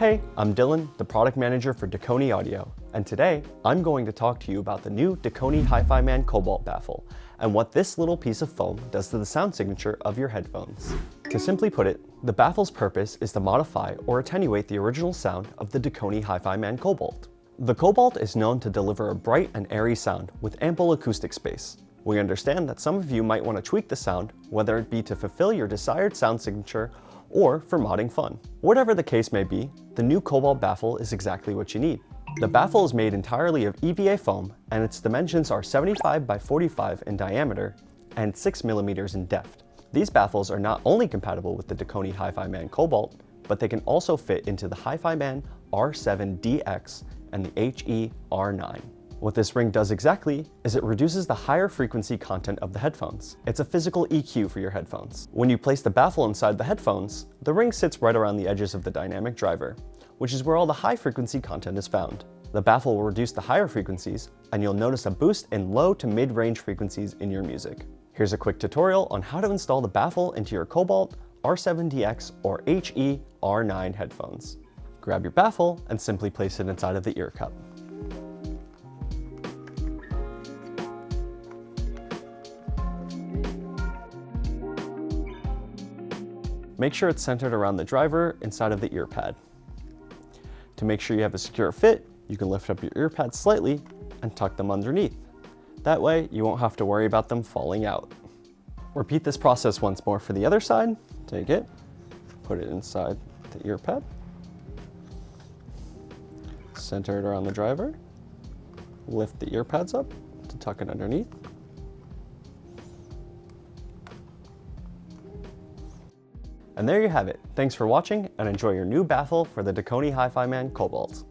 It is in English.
Hey, I'm Dylan, the product manager for Dekoni Audio, and today I'm going to talk to you about the new Dekoni Hifiman Cobalt Baffle and what this little piece of foam does to the sound signature of your headphones. To simply put it, the baffle's purpose is to modify or attenuate the original sound of the Dekoni Hifiman Cobalt. The Cobalt is known to deliver a bright and airy sound with ample acoustic space. We understand that some of you might want to tweak the sound, whether it be to fulfill your desired sound signature or for modding fun. Whatever the case may be, the new Cobalt Baffle is exactly what you need. The baffle is made entirely of EVA foam, and its dimensions are 75 by 45 in diameter and 6 millimeters in depth. These baffles are not only compatible with the Dekoni Hifiman Cobalt, but they can also fit into the Hifiman R7DX and the HE R9. What this ring does exactly is it reduces the higher frequency content of the headphones. It's a physical EQ for your headphones. When you place the baffle inside the headphones, the ring sits right around the edges of the dynamic driver, which is where all the high frequency content is found. The baffle will reduce the higher frequencies, and you'll notice a boost in low to mid-range frequencies in your music. Here's a quick tutorial on how to install the baffle into your Cobalt, R7DX, or HE R9 headphones. Grab your baffle and simply place it inside of the ear cup. Make sure it's centered around the driver inside of the ear pad. To make sure you have a secure fit, you can lift up your ear pads slightly and tuck them underneath. That way, you won't have to worry about them falling out. Repeat this process once more for the other side. Take it, put it inside the ear pad, center it around the driver, lift the ear pads up to tuck it underneath. And there you have it. Thanks for watching, and enjoy your new baffle for the Dekoni Hifiman Cobalt.